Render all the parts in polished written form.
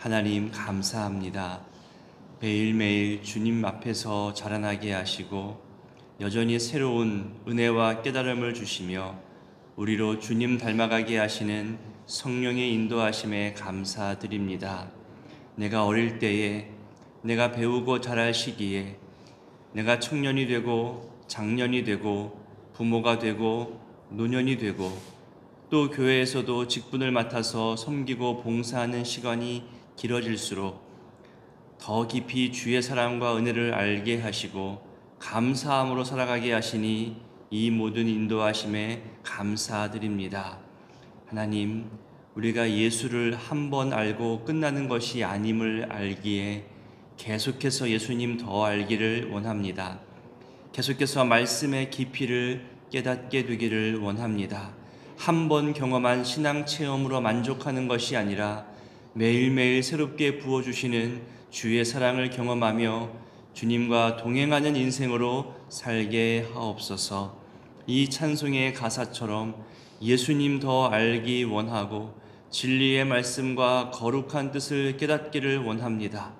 하나님 감사합니다. 매일매일 주님 앞에서 자라나게 하시고 여전히 새로운 은혜와 깨달음을 주시며 우리로 주님 닮아가게 하시는 성령의 인도하심에 감사드립니다. 내가 어릴 때에 내가 배우고 자랄 시기에 내가 청년이 되고 장년이 되고 부모가 되고 노년이 되고 또 교회에서도 직분을 맡아서 섬기고 봉사하는 시간이 길어질수록 더 깊이 주의 사랑과 은혜를 알게 하시고 감사함으로 살아가게 하시니 이 모든 인도하심에 감사드립니다. 하나님, 우리가 예수를 한 번 알고 끝나는 것이 아님을 알기에 계속해서 예수님 더 알기를 원합니다. 계속해서 말씀의 깊이를 깨닫게 되기를 원합니다. 한 번 경험한 신앙 체험으로 만족하는 것이 아니라 매일매일 새롭게 부어주시는 주의 사랑을 경험하며 주님과 동행하는 인생으로 살게 하옵소서. 이 찬송의 가사처럼 예수님 더 알기 원하고 진리의 말씀과 거룩한 뜻을 깨닫기를 원합니다.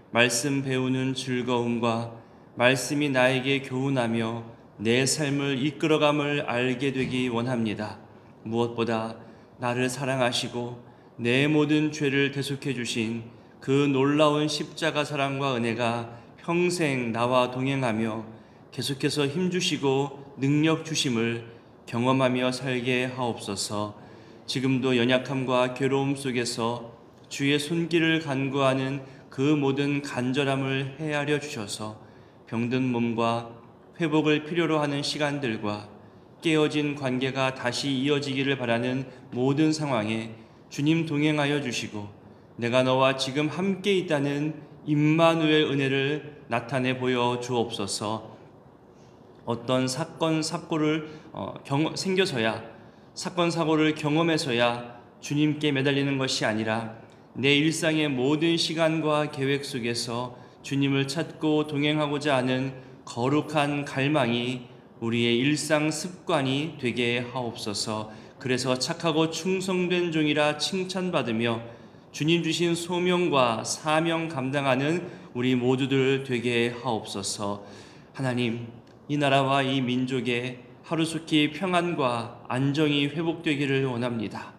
말씀 배우는 즐거움과 말씀이 나에게 교훈하며 내 삶을 이끌어감을 알게 되기 원합니다. 무엇보다 나를 사랑하시고 내 모든 죄를 대속해 주신 그 놀라운 십자가 사랑과 은혜가 평생 나와 동행하며 계속해서 힘주시고 능력 주심을 경험하며 살게 하옵소서. 지금도 연약함과 괴로움 속에서 주의 손길을 간구하는 그 모든 간절함을 헤아려 주셔서 병든 몸과 회복을 필요로 하는 시간들과 깨어진 관계가 다시 이어지기를 바라는 모든 상황에 주님 동행하여 주시고 내가 너와 지금 함께 있다는 임마누엘 은혜를 나타내 보여 주옵소서. 어떤 사건 사고를 생겨서야 사건 사고를 경험해서야 주님께 매달리는 것이 아니라 내 일상의 모든 시간과 계획 속에서 주님을 찾고 동행하고자 하는 거룩한 갈망이 우리의 일상 습관이 되게 하옵소서. 그래서 착하고 충성된 종이라 칭찬받으며 주님 주신 소명과 사명 감당하는 우리 모두들 되게 하옵소서. 하나님, 이 나라와 이 민족의 하루속히 평안과 안정이 회복되기를 원합니다.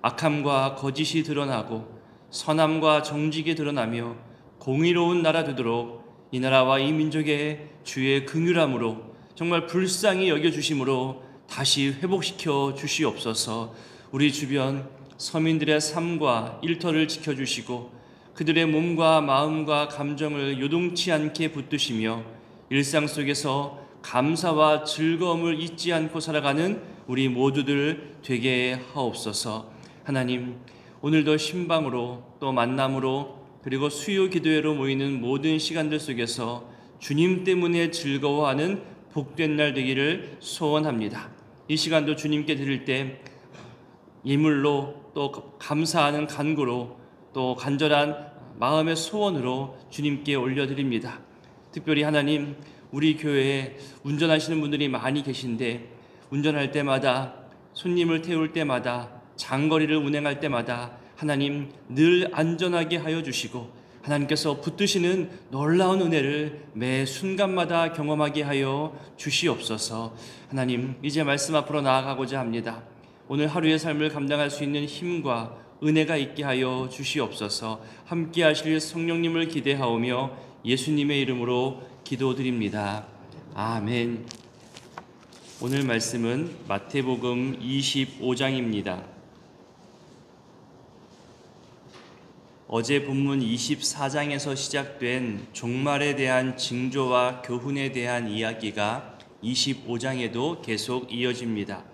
악함과 거짓이 드러나고 선함과 정직이 드러나며 공의로운 나라 되도록 이 나라와 이 민족의 주의 긍휼함으로 정말 불쌍히 여겨주심으로 다시 회복시켜 주시옵소서. 우리 주변 서민들의 삶과 일터를 지켜주시고 그들의 몸과 마음과 감정을 요동치 않게 붙드시며 일상 속에서 감사와 즐거움을 잊지 않고 살아가는 우리 모두들 되게 하옵소서. 하나님, 오늘도 신방으로 또 만남으로 그리고 수요 기도회로 모이는 모든 시간들 속에서 주님 때문에 즐거워하는 복된 날 되기를 소원합니다. 이 시간도 주님께 드릴 때 예물로 또 감사하는 간구로 또 간절한 마음의 소원으로 주님께 올려드립니다. 특별히 하나님, 우리 교회에 운전하시는 분들이 많이 계신데 운전할 때마다 손님을 태울 때마다 장거리를 운행할 때마다 하나님 늘 안전하게 하여 주시고 하나님께서 붙드시는 놀라운 은혜를 매 순간마다 경험하게 하여 주시옵소서. 하나님, 이제 말씀 앞으로 나아가고자 합니다. 오늘 하루의 삶을 감당할 수 있는 힘과 은혜가 있게 하여 주시옵소서. 함께 하실 성령님을 기대하오며 예수님의 이름으로 기도드립니다. 아멘. 오늘 말씀은 마태복음 25장입니다. 어제 본문 24장에서 시작된 종말에 대한 징조와 교훈에 대한 이야기가 25장에도 계속 이어집니다.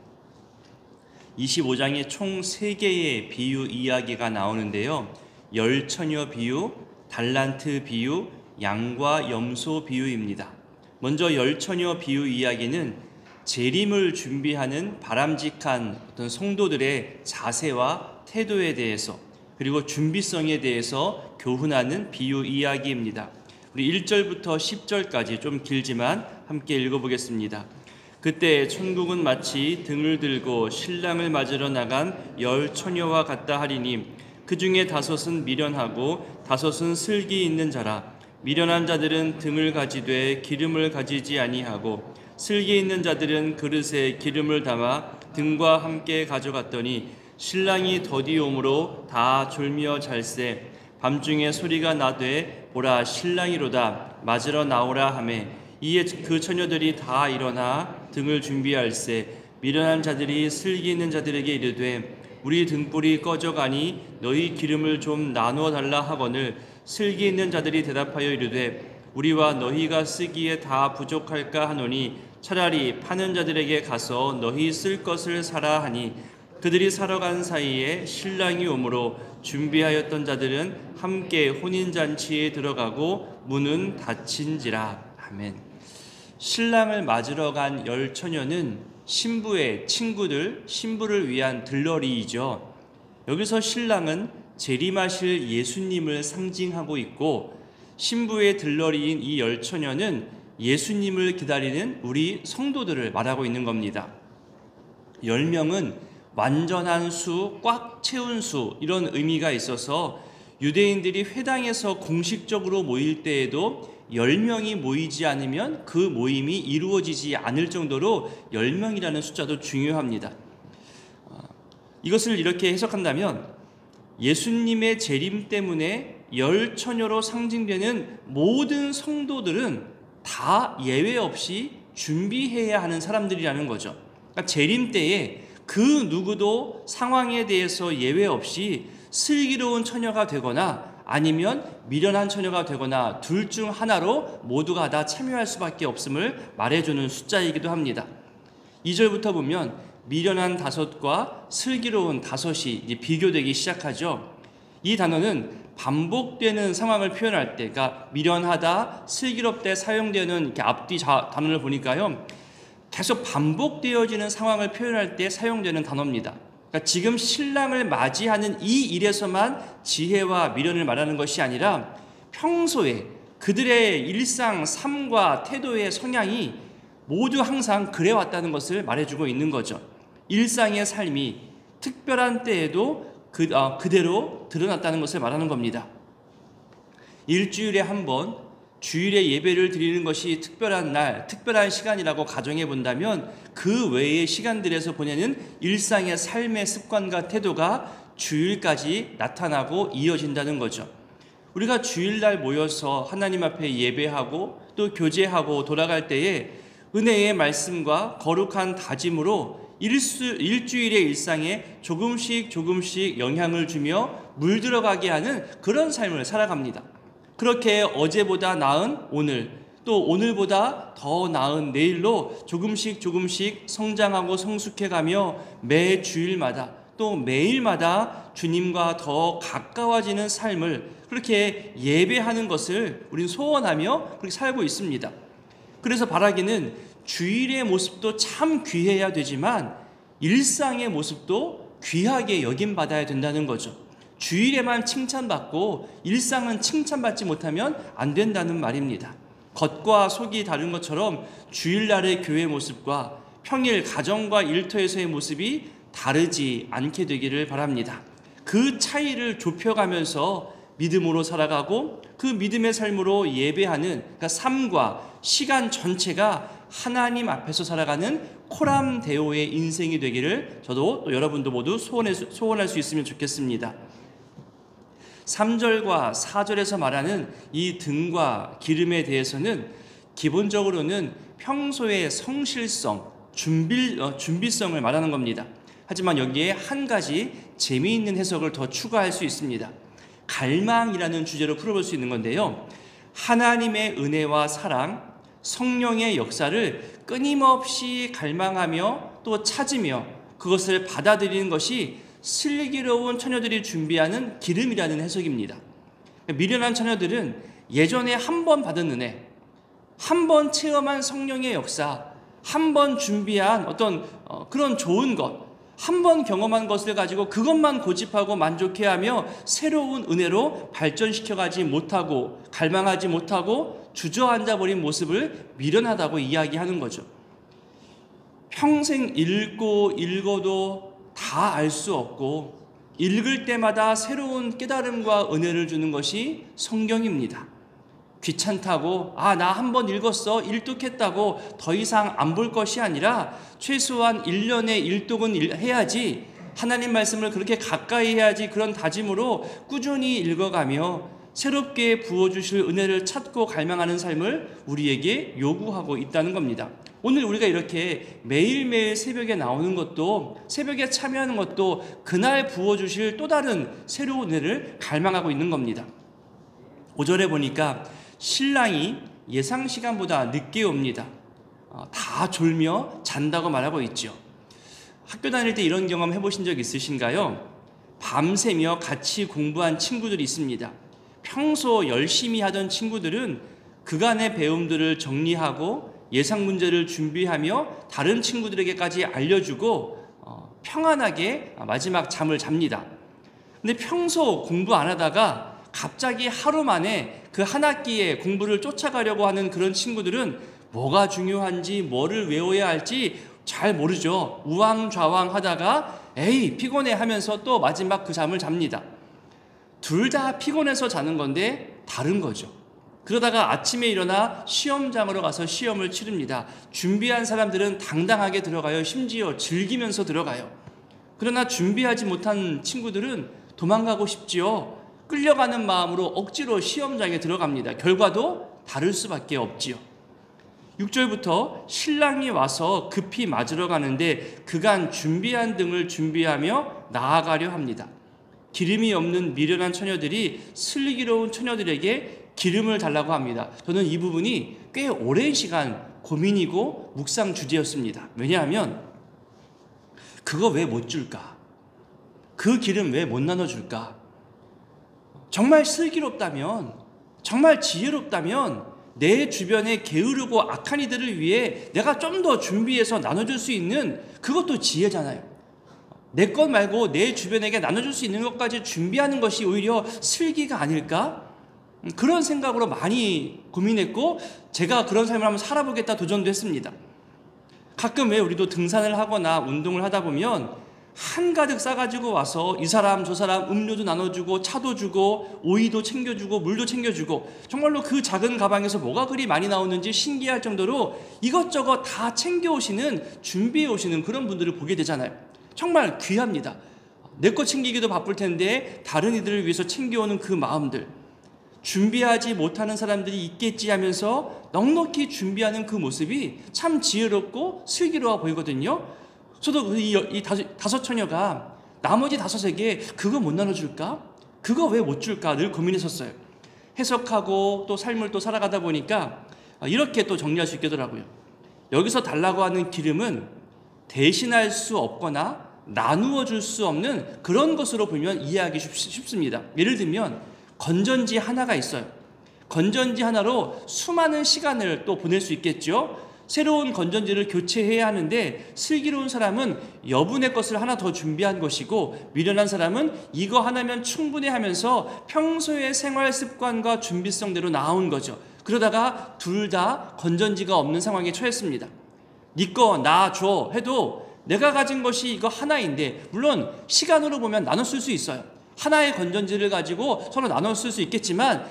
25장에 총 3개의 비유 이야기가 나오는데요. 열처녀 비유, 달란트 비유, 양과 염소 비유입니다. 먼저 열처녀 비유 이야기는 재림을 준비하는 바람직한 어떤 성도들의 자세와 태도에 대해서 그리고 준비성에 대해서 교훈하는 비유 이야기입니다. 우리 1절부터 10절까지 좀 길지만 함께 읽어보겠습니다. 그때 천국은 마치 등을 들고 신랑을 맞으러 나간 열 처녀와 같다 하리니 그 중에 5은 미련하고 5은 슬기 있는 자라. 미련한 자들은 등을 가지되 기름을 가지지 아니하고 슬기 있는 자들은 그릇에 기름을 담아 등과 함께 가져갔더니 신랑이 더디오므로 다 졸며 잘세. 밤중에 소리가 나되 보라 신랑이로다 맞으러 나오라 하매 이에 그 처녀들이 다 일어나 등을 준비할세. 미련한 자들이 슬기 있는 자들에게 이르되 우리 등불이 꺼져가니 너희 기름을 좀 나누어 달라 하거늘 슬기 있는 자들이 대답하여 이르되 우리와 너희가 쓰기에 다 부족할까 하노니 차라리 파는 자들에게 가서 너희 쓸 것을 사라 하니 그들이 사러 간 사이에 신랑이 오므로 준비하였던 자들은 함께 혼인잔치에 들어가고 문은 닫힌지라. 아멘. 신랑을 맞으러 간 10처녀는 신부의 친구들, 신부를 위한 들러리이죠. 여기서 신랑은 재림하실 예수님을 상징하고 있고 신부의 들러리인 이 10처녀는 예수님을 기다리는 우리 성도들을 말하고 있는 겁니다. 10명은 완전한 수, 꽉 채운 수 이런 의미가 있어서 유대인들이 회당에서 공식적으로 모일 때에도 10명이 모이지 않으면 그 모임이 이루어지지 않을 정도로 10명이라는 숫자도 중요합니다. 이것을 이렇게 해석한다면 예수님의 재림 때문에 10처녀로 상징되는 모든 성도들은 다 예외 없이 준비해야 하는 사람들이라는 거죠. 그러니까 재림 때에 그 누구도 상황에 대해서 예외 없이 슬기로운 처녀가 되거나 아니면 미련한 처녀가 되거나 둘 중 하나로 모두가 다 참여할 수밖에 없음을 말해주는 숫자이기도 합니다. 2절부터 보면 미련한 5과 슬기로운 5이 이제 비교되기 시작하죠. 이 단어는 반복되는 상황을 표현할 때, 그러니까 미련하다, 슬기롭다 사용되는 이렇게 앞뒤 단어를 보니까요, 계속 반복되어지는 상황을 표현할 때 사용되는 단어입니다. 그러니까 지금 신랑을 맞이하는 이 일에서만 지혜와 미련을 말하는 것이 아니라 평소에 그들의 일상, 삶과 태도의 성향이 모두 항상 그래왔다는 것을 말해주고 있는 거죠. 일상의 삶이 특별한 때에도 그대로 드러났다는 것을 말하는 겁니다. 일주일에 한 번 주일에 예배를 드리는 것이 특별한 날, 특별한 시간이라고 가정해 본다면 그 외의 시간들에서 보내는 일상의 삶의 습관과 태도가 주일까지 나타나고 이어진다는 거죠. 우리가 주일날 모여서 하나님 앞에 예배하고 또 교제하고 돌아갈 때에 은혜의 말씀과 거룩한 다짐으로 일주일의 일상에 조금씩 영향을 주며 물들어가게 하는 그런 삶을 살아갑니다. 그렇게 어제보다 나은 오늘, 또 오늘보다 더 나은 내일로 조금씩 성장하고 성숙해가며 매 주일마다 또 매일마다 주님과 더 가까워지는 삶을 그렇게 예배하는 것을 우리는 소원하며 그렇게 살고 있습니다. 그래서 바라기는 주일의 모습도 참 귀해야 되지만 일상의 모습도 귀하게 여김받아야 된다는 거죠. 주일에만 칭찬받고 일상은 칭찬받지 못하면 안 된다는 말입니다. 겉과 속이 다른 것처럼 주일날의 교회 모습과 평일 가정과 일터에서의 모습이 다르지 않게 되기를 바랍니다. 그 차이를 좁혀가면서 믿음으로 살아가고 그 믿음의 삶으로 예배하는 그러니까 삶과 시간 전체가 하나님 앞에서 살아가는 코람데오의 인생이 되기를 저도 또 여러분도 모두 소원할 수 있으면 좋겠습니다. 3절과 4절에서 말하는 이 등과 기름에 대해서는 기본적으로는 평소의 성실성, 준비성을 말하는 겁니다. 하지만 여기에 한 가지 재미있는 해석을 더 추가할 수 있습니다. 갈망이라는 주제로 풀어볼 수 있는 건데요. 하나님의 은혜와 사랑, 성령의 역사를 끊임없이 갈망하며 또 찾으며 그것을 받아들이는 것이 슬기로운 처녀들이 준비하는 기름이라는 해석입니다. 미련한 처녀들은 예전에 한 번 받은 은혜, 한 번 체험한 성령의 역사, 한 번 준비한 어떤 그런 좋은 것, 한 번 경험한 것을 가지고 그것만 고집하고 만족해하며 새로운 은혜로 발전시켜가지 못하고 갈망하지 못하고 주저앉아 버린 모습을 미련하다고 이야기하는 거죠. 평생 읽어도 다 알 수 없고 읽을 때마다 새로운 깨달음과 은혜를 주는 것이 성경입니다. 귀찮다고 나 한 번 읽었어 일독했다고 더 이상 안 볼 것이 아니라 최소한 1년에 일독은 해야지, 하나님 말씀을 그렇게 가까이 해야지, 그런 다짐으로 꾸준히 읽어가며 새롭게 부어주실 은혜를 찾고 갈망하는 삶을 우리에게 요구하고 있다는 겁니다. 오늘 우리가 이렇게 매일매일 새벽에 나오는 것도, 새벽에 참여하는 것도 그날 부어주실 또 다른 새로운 은혜를 갈망하고 있는 겁니다. 5절에 보니까 신랑이 예상 시간보다 늦게 옵니다. 다 졸며 잔다고 말하고 있죠. 학교 다닐 때 이런 경험 해보신 적 있으신가요? 밤새며 같이 공부한 친구들이 있습니다. 평소 열심히 하던 친구들은 그간의 배움들을 정리하고 예상 문제를 준비하며 다른 친구들에게까지 알려주고 평안하게 마지막 잠을 잡니다. 근데 평소 공부 안 하다가 갑자기 하루 만에 그 한 학기에 공부를 쫓아가려고 하는 그런 친구들은 뭐가 중요한지, 뭐를 외워야 할지 잘 모르죠. 우왕좌왕 하다가 에이 피곤해 하면서 또 마지막 그 잠을 잡니다. 둘 다 피곤해서 자는 건데 다른 거죠. 그러다가 아침에 일어나 시험장으로 가서 시험을 치릅니다. 준비한 사람들은 당당하게 들어가요. 심지어 즐기면서 들어가요. 그러나 준비하지 못한 친구들은 도망가고 싶지요. 끌려가는 마음으로 억지로 시험장에 들어갑니다. 결과도 다를 수밖에 없지요. 6절부터 신랑이 와서 급히 맞으러 가는데 그간 준비한 등을 준비하며 나아가려 합니다. 기름이 없는 미련한 처녀들이 슬기로운 처녀들에게 기름을 달라고 합니다. 저는 이 부분이 꽤 오랜 시간 고민이고 묵상 주제였습니다. 왜냐하면 그거 왜 못 줄까? 그 기름 왜 못 나눠줄까? 정말 슬기롭다면, 정말 지혜롭다면 내 주변에 게으르고 악한 이들을 위해 내가 좀 더 준비해서 나눠줄 수 있는, 그것도 지혜잖아요. 내 것 말고 내 주변에게 나눠줄 수 있는 것까지 준비하는 것이 오히려 슬기가 아닐까? 그런 생각으로 많이 고민했고 제가 그런 삶을 한번 살아보겠다 도전도 했습니다. 가끔 왜 우리도 등산을 하거나 운동을 하다 보면 한가득 싸가지고 와서 이 사람 저 사람 음료도 나눠주고 차도 주고 오이도 챙겨주고 물도 챙겨주고, 정말로 그 작은 가방에서 뭐가 그리 많이 나오는지 신기할 정도로 이것저것 다 챙겨오시는, 준비해 오시는 그런 분들을 보게 되잖아요. 정말 귀합니다. 내 거 챙기기도 바쁠 텐데 다른 이들을 위해서 챙겨오는 그 마음들, 준비하지 못하는 사람들이 있겠지 하면서 넉넉히 준비하는 그 모습이 참 지혜롭고 슬기로워 보이거든요. 저도 이 다섯 처녀가 나머지 다섯에게 그거 못 나눠줄까? 그거 왜 못 줄까? 늘 고민했었어요. 해석하고 또 삶을 또 살아가다 보니까 이렇게 또 정리할 수 있겠더라고요. 여기서 달라고 하는 기름은 대신할 수 없거나 나누어 줄 수 없는 그런 것으로 보면 이해하기 쉽습니다. 예를 들면 건전지 하나가 있어요. 건전지 하나로 수많은 시간을 또 보낼 수 있겠죠. 새로운 건전지를 교체해야 하는데 슬기로운 사람은 여분의 것을 하나 더 준비한 것이고, 미련한 사람은 이거 하나면 충분해 하면서 평소의 생활 습관과 준비성대로 나온 거죠. 그러다가 둘 다 건전지가 없는 상황에 처했습니다. 네 거 나 줘 해도 내가 가진 것이 이거 하나인데, 물론 시간으로 보면 나눠 쓸 수 있어요. 하나의 건전지를 가지고 서로 나눠 쓸 수 있겠지만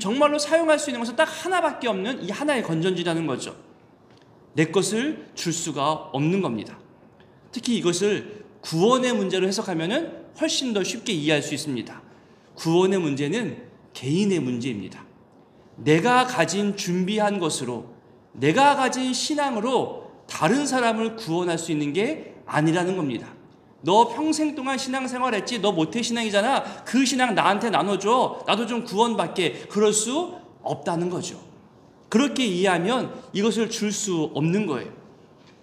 정말로 사용할 수 있는 것은 딱 하나밖에 없는 이 하나의 건전지라는 거죠. 내 것을 줄 수가 없는 겁니다. 특히 이것을 구원의 문제로 해석하면 훨씬 더 쉽게 이해할 수 있습니다. 구원의 문제는 개인의 문제입니다. 내가 가진 준비한 것으로, 내가 가진 신앙으로 다른 사람을 구원할 수 있는 게 아니라는 겁니다. 너 평생 동안 신앙생활했지, 너 모태신앙이잖아, 그 신앙 나한테 나눠줘, 나도 좀 구원받게, 그럴 수 없다는 거죠. 그렇게 이해하면 이것을 줄 수 없는 거예요.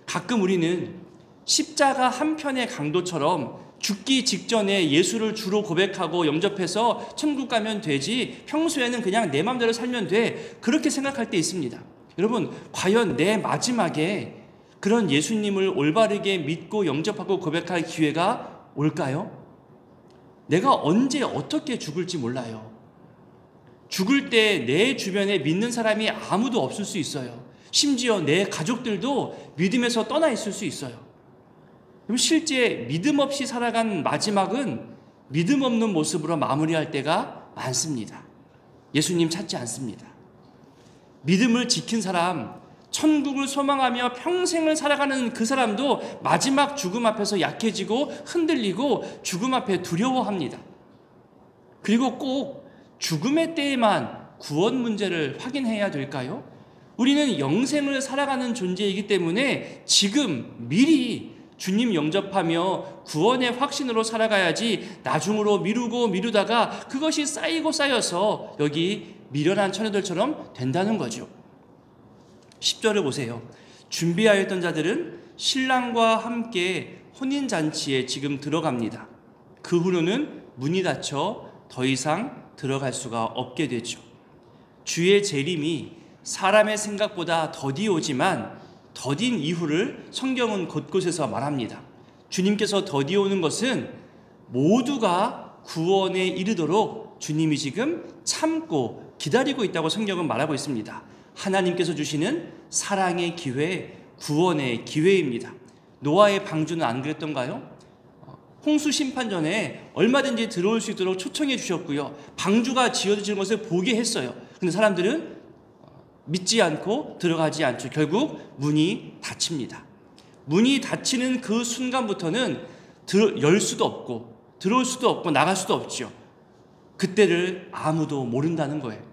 가끔 우리는 십자가 한 편의 강도처럼 죽기 직전에 예수를 주로 고백하고 영접해서 천국 가면 되지, 평소에는 그냥 내 마음대로 살면 돼, 그렇게 생각할 때 있습니다. 여러분, 과연 내 마지막에 그런 예수님을 올바르게 믿고 영접하고 고백할 기회가 올까요? 내가 언제 어떻게 죽을지 몰라요. 죽을 때 내 주변에 믿는 사람이 아무도 없을 수 있어요. 심지어 내 가족들도 믿음에서 떠나 있을 수 있어요. 그럼 실제 믿음 없이 살아간 마지막은 믿음 없는 모습으로 마무리할 때가 많습니다. 예수님 찾지 않습니다. 믿음을 지킨 사람, 천국을 소망하며 평생을 살아가는 그 사람도 마지막 죽음 앞에서 약해지고 흔들리고 죽음 앞에 두려워합니다. 그리고 꼭 죽음의 때에만 구원 문제를 확인해야 될까요? 우리는 영생을 살아가는 존재이기 때문에 지금 미리 주님 영접하며 구원의 확신으로 살아가야지 나중으로 미루고 미루다가 그것이 쌓이고 쌓여서 여기 미련한 처녀들처럼 된다는 거죠. 10절을 보세요. 준비하였던 자들은 신랑과 함께 혼인잔치에 지금 들어갑니다. 그 후로는 문이 닫혀 더 이상 들어갈 수가 없게 되죠. 주의 재림이 사람의 생각보다 더디 오지만 더딘 이후를 성경은 곳곳에서 말합니다. 주님께서 더디 오는 것은 모두가 구원에 이르도록 주님이 지금 참고 기다리고 있다고 성경은 말하고 있습니다. 하나님께서 주시는 사랑의 기회, 구원의 기회입니다. 노아의 방주는 안 그랬던가요? 홍수 심판 전에 얼마든지 들어올 수 있도록 초청해 주셨고요. 방주가 지어지는 것을 보게 했어요. 근데 사람들은 믿지 않고 들어가지 않죠. 결국 문이 닫힙니다. 문이 닫히는 그 순간부터는 열 수도 없고 들어올 수도 없고 나갈 수도 없죠. 그때를 아무도 모른다는 거예요.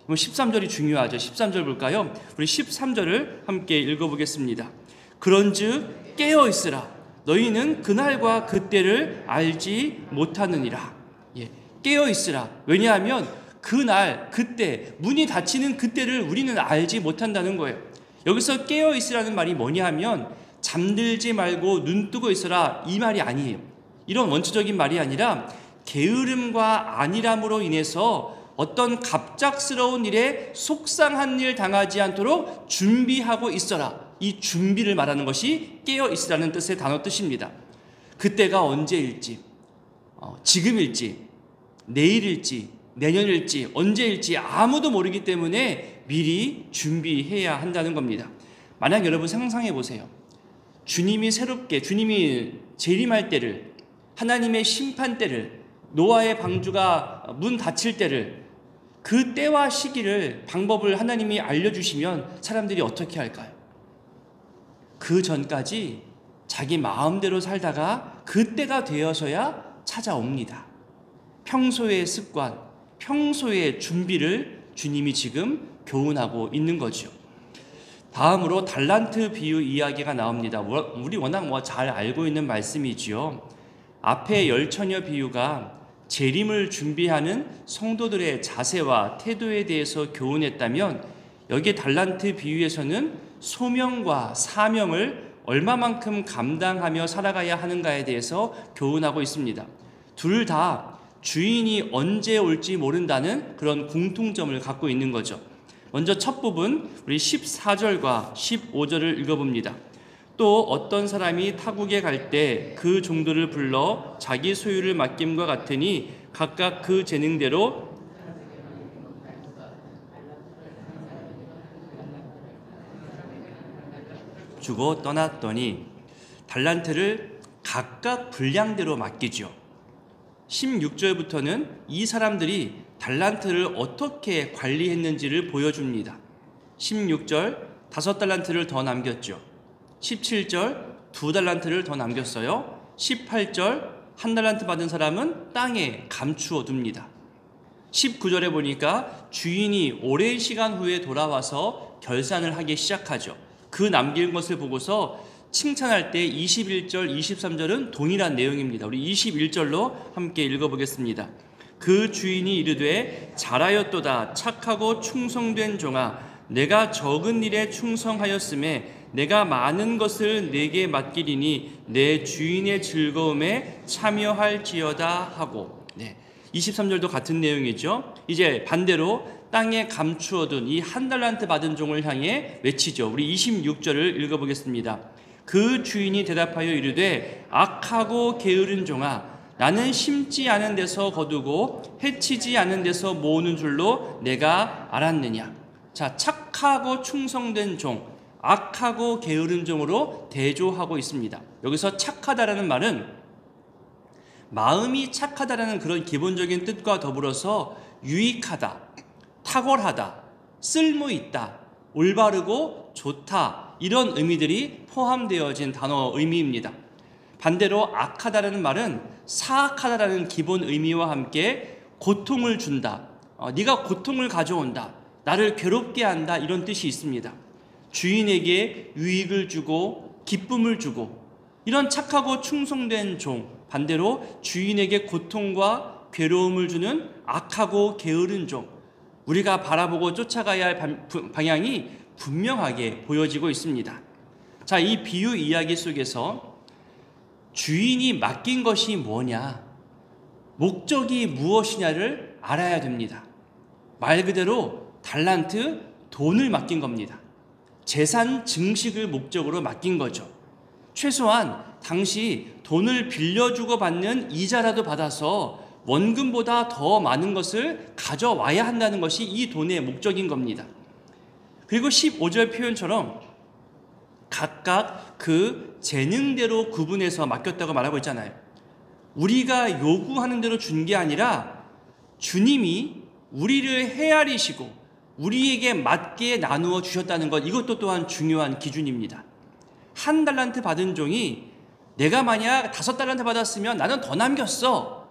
13절이 중요하죠. 13절 볼까요? 우리 13절을 함께 읽어보겠습니다. 그런즉 깨어있으라. 너희는 그날과 그때를 알지 못하느니라. 깨어있으라. 왜냐하면 그날, 그때, 문이 닫히는 그때를 우리는 알지 못한다는 거예요. 여기서 깨어있으라는 말이 뭐냐 하면 잠들지 말고 눈 뜨고 있어라 이 말이 아니에요. 이런 원초적인 말이 아니라 게으름과 안일함으로 인해서 어떤 갑작스러운 일에 속상한 일 당하지 않도록 준비하고 있어라. 이 준비를 말하는 것이 깨어있으라는 뜻의 단어 뜻입니다. 그때가 언제일지, 지금일지, 내일일지, 내년일지, 언제일지 아무도 모르기 때문에 미리 준비해야 한다는 겁니다. 만약 여러분 상상해 보세요. 주님이 재림할 때를, 하나님의 심판 때를, 노아의 방주가 문 닫힐 때를, 그 때와 시기를, 방법을 하나님이 알려주시면 사람들이 어떻게 할까요? 그 전까지 자기 마음대로 살다가 그때가 되어서야 찾아옵니다. 평소의 습관, 평소의 준비를 주님이 지금 교훈하고 있는 거죠. 다음으로 달란트 비유 이야기가 나옵니다. 우리 워낙 잘 알고 있는 말씀이지요. 앞에 열처녀 비유가 재림을 준비하는 성도들의 자세와 태도에 대해서 교훈했다면 여기 달란트 비유에서는 소명과 사명을 얼마만큼 감당하며 살아가야 하는가에 대해서 교훈하고 있습니다. 둘 다 주인이 언제 올지 모른다는 그런 공통점을 갖고 있는 거죠. 먼저 첫 부분 우리 14절과 15절을 읽어봅니다. 또 어떤 사람이 타국에 갈 때 그 종들을 불러 자기 소유를 맡김과 같으니 각각 그 재능대로 주고 떠났더니 달란트를 각각 분량대로 맡기죠. 16절부터는 이 사람들이 달란트를 어떻게 관리했는지를 보여줍니다. 16절 5달란트를 더 남겼죠. 17절 2달란트를 더 남겼어요. 18절 1달란트 받은 사람은 땅에 감추어 둡니다. 19절에 보니까 주인이 오랜 시간 후에 돌아와서 결산을 하기 시작하죠. 그 남긴 것을 보고서 칭찬할 때 21절, 23절은 동일한 내용입니다. 우리 21절로 함께 읽어보겠습니다. 그 주인이 이르되 잘하였도다 착하고 충성된 종아 내가 적은 일에 충성하였음에 내가 많은 것을 내게 맡기리니 내 주인의 즐거움에 참여할지어다 하고 23절도 같은 내용이죠. 이제 반대로 땅에 감추어둔 이 1달란트 받은 종을 향해 외치죠. 우리 26절을 읽어보겠습니다. 그 주인이 대답하여 이르되 악하고 게으른 종아 나는 심지 않은 데서 거두고 해치지 않은 데서 모으는 줄로 내가 알았느냐. 자, 착하고 충성된 종, 악하고 게으른 종으로 대조하고 있습니다. 여기서 착하다라는 말은 마음이 착하다라는 그런 기본적인 뜻과 더불어서 유익하다, 탁월하다, 쓸모있다, 올바르고 좋다, 이런 의미들이 포함되어진 단어 의미입니다. 반대로 악하다라는 말은 사악하다라는 기본 의미와 함께 고통을 준다, 네가 고통을 가져온다, 나를 괴롭게 한다, 이런 뜻이 있습니다. 주인에게 유익을 주고 기쁨을 주고, 이런 착하고 충성된 종, 반대로 주인에게 고통과 괴로움을 주는 악하고 게으른 종, 우리가 바라보고 쫓아가야 할 방향이 분명하게 보여지고 있습니다. 자, 이 비유 이야기 속에서 주인이 맡긴 것이 뭐냐, 목적이 무엇이냐를 알아야 됩니다. 말 그대로 달란트, 돈을 맡긴 겁니다. 재산 증식을 목적으로 맡긴 거죠. 최소한 당시 돈을 빌려주고 받는 이자라도 받아서 원금보다 더 많은 것을 가져와야 한다는 것이 이 돈의 목적인 겁니다. 그리고 15절 표현처럼 각각 그 재능대로 구분해서 맡겼다고 말하고 있잖아요. 우리가 요구하는 대로 준 게 아니라 주님이 우리를 헤아리시고 우리에게 맞게 나누어 주셨다는 것, 이것도 또한 중요한 기준입니다. 1달란트 받은 종이 내가 만약 5달란트 받았으면 나는 더 남겼어,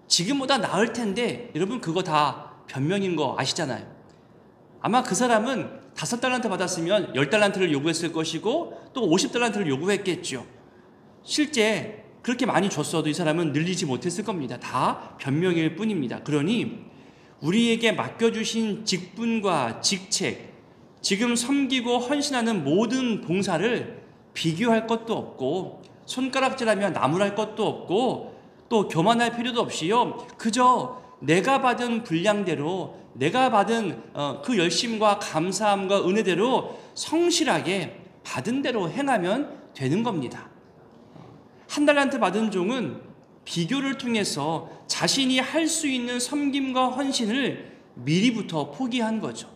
지금보다 나을 텐데, 여러분 그거 다 변명인 거 아시잖아요. 아마 그 사람은 5달란트 받았으면 10달란트를 요구했을 것이고 또 50달란트를 요구했겠죠. 실제 그렇게 많이 줬어도 이 사람은 늘리지 못했을 겁니다. 다 변명일 뿐입니다. 그러니 우리에게 맡겨주신 직분과 직책, 지금 섬기고 헌신하는 모든 봉사를 비교할 것도 없고 손가락질하며 나무랄 것도 없고 또 교만할 필요도 없이요, 그저 내가 받은 분량대로, 내가 받은 그 열심과 감사함과 은혜대로 성실하게 받은 대로 행하면 되는 겁니다. 1달란트 받은 종은 비교를 통해서 자신이 할 수 있는 섬김과 헌신을 미리부터 포기한 거죠.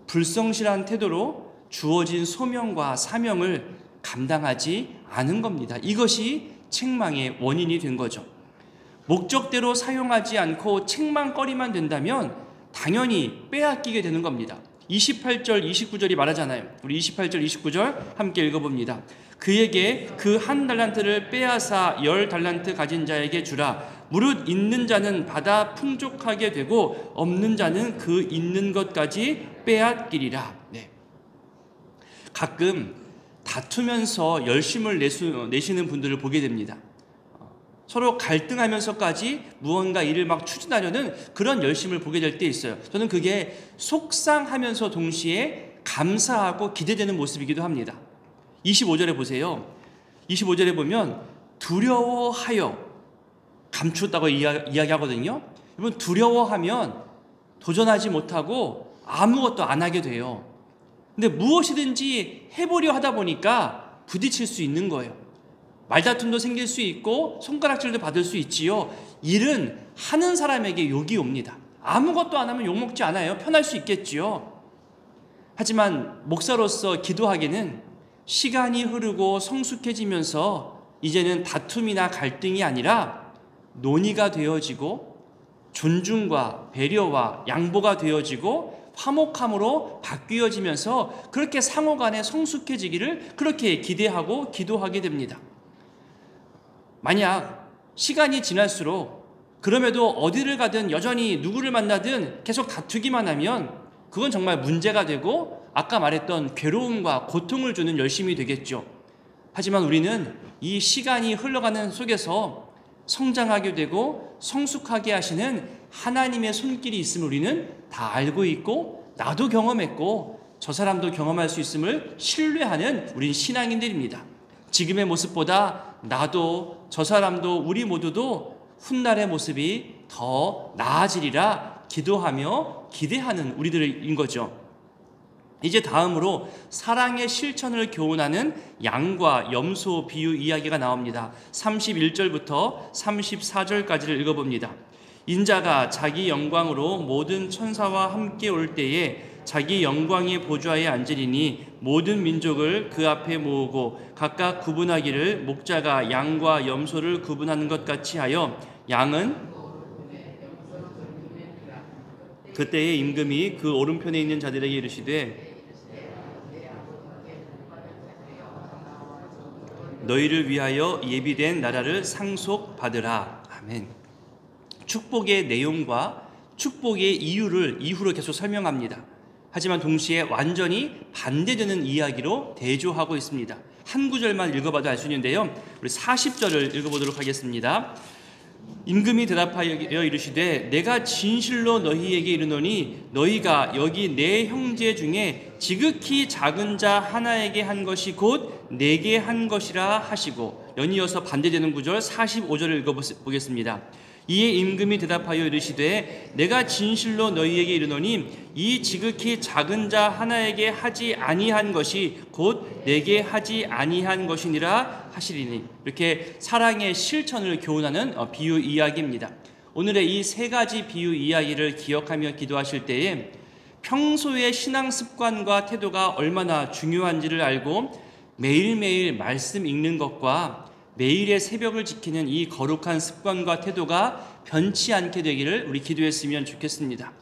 불성실한 태도로 주어진 소명과 사명을 감당하지 않은 겁니다. 이것이 책망의 원인이 된 거죠. 목적대로 사용하지 않고 책망거리만 된다면 당연히 빼앗기게 되는 겁니다. 28절, 29절이 말하잖아요. 우리 28절, 29절 함께 읽어봅니다. 그에게 그 1달란트를 빼앗아 10달란트 가진 자에게 주라. 무릇 있는 자는 받아 풍족하게 되고 없는 자는 그 있는 것까지 빼앗기리라. 네. 가끔 다투면서 열심을 내시는 분들을 보게 됩니다. 서로 갈등하면서까지 무언가 일을 막 추진하려는 그런 열심을 보게 될 때 있어요. 저는 그게 속상하면서 동시에 감사하고 기대되는 모습이기도 합니다. 25절에 보세요. 25절에 보면 두려워하여 감추었다고 이야기하거든요. 여러분, 두려워하면 도전하지 못하고 아무것도 안 하게 돼요. 근데 무엇이든지 해보려 하다 보니까 부딪힐 수 있는 거예요. 말다툼도 생길 수 있고 손가락질도 받을 수 있지요. 일은 하는 사람에게 욕이 옵니다. 아무것도 안 하면 욕먹지 않아요. 편할 수 있겠지요. 하지만 목사로서 기도하기는 시간이 흐르고 성숙해지면서 이제는 다툼이나 갈등이 아니라 논의가 되어지고 존중과 배려와 양보가 되어지고 화목함으로 바뀌어지면서 그렇게 상호간에 성숙해지기를 그렇게 기대하고 기도하게 됩니다. 만약 시간이 지날수록 그럼에도 어디를 가든 여전히 누구를 만나든 계속 다투기만 하면 그건 정말 문제가 되고 아까 말했던 괴로움과 고통을 주는 열심이 되겠죠. 하지만 우리는 이 시간이 흘러가는 속에서 성장하게 되고 성숙하게 하시는 하나님의 손길이 있음을 우리는 다 알고 있고 나도 경험했고 저 사람도 경험할 수 있음을 신뢰하는 우린 신앙인들입니다. 지금의 모습보다 나도 저 사람도 우리 모두도 훗날의 모습이 더 나아지리라 기도하며 기대하는 우리들인 거죠. 이제 다음으로 사랑의 실천을 교훈하는 양과 염소 비유 이야기가 나옵니다. 31절부터 34절까지를 읽어봅니다. 인자가 자기 영광으로 모든 천사와 함께 올 때에 자기 영광의 보좌에 앉으리니 모든 민족을 그 앞에 모으고 각각 구분하기를 목자가 양과 염소를 구분하는 것 같이 하여 양은 그때의 임금이 그 오른편에 있는 자들에게 이르시되 너희를 위하여 예비된 나라를 상속받으라. 아멘. 축복의 내용과 축복의 이유를 이후로 계속 설명합니다. 하지만 동시에 완전히 반대되는 이야기로 대조하고 있습니다. 한 구절만 읽어봐도 알 수 있는데요. 우리 40절을 읽어보도록 하겠습니다. 임금이 대답하여 이르시되 내가 진실로 너희에게 이르노니 너희가 여기 내 형제 중에 지극히 작은 자 하나에게 한 것이 곧 내게 한 것이라 하시고, 연이어서 반대되는 구절 45절을 읽어보겠습니다. 이에 임금이 대답하여 이르시되 내가 진실로 너희에게 이르노니 이 지극히 작은 자 하나에게 하지 아니한 것이 곧 내게 하지 아니한 것이니라 하시리니. 이렇게 사랑의 실천을 교훈하는 비유 이야기입니다. 오늘의 이 세 가지 비유 이야기를 기억하며 기도하실 때에 평소의 신앙 습관과 태도가 얼마나 중요한지를 알고 매일매일 말씀 읽는 것과 매일의 새벽을 지키는 이 거룩한 습관과 태도가 변치 않게 되기를 우리 기도했으면 좋겠습니다.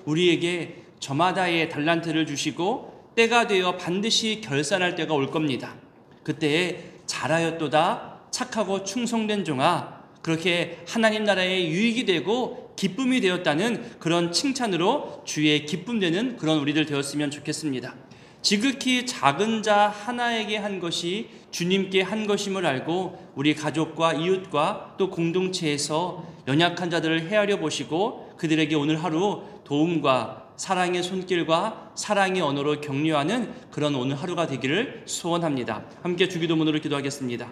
우리에게 저마다의 달란트를 주시고 때가 되어 반드시 결산할 때가 올 겁니다. 그때에 잘하였도다 착하고 충성된 종아, 그렇게 하나님 나라의 유익이 되고 기쁨이 되었다는 그런 칭찬으로 주의 기쁨 되는 그런 우리들 되었으면 좋겠습니다. 지극히 작은 자 하나에게 한 것이 주님께 한 것임을 알고 우리 가족과 이웃과 또 공동체에서 연약한 자들을 헤아려 보시고 그들에게 오늘 하루 도움과 사랑의 손길과 사랑의 언어로 격려하는 그런 오늘 하루가 되기를 소원합니다. 함께 주기도문으로 기도하겠습니다.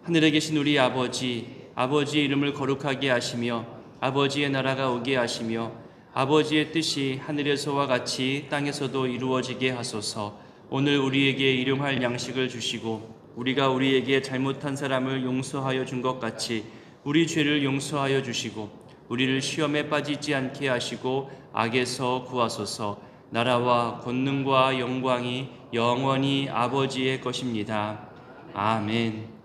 하늘에 계신 우리 아버지, 아버지의 이름을 거룩하게 하시며 아버지의 나라가 오게 하시며 아버지의 뜻이 하늘에서와 같이 땅에서도 이루어지게 하소서. 오늘 우리에게 일용할 양식을 주시고 우리가 우리에게 잘못한 사람을 용서하여 준 것 같이 우리 죄를 용서하여 주시고 우리를 시험에 빠지지 않게 하시고 악에서 구하소서. 나라와 권능과 영광이 영원히 아버지의 것입니다. 아멘.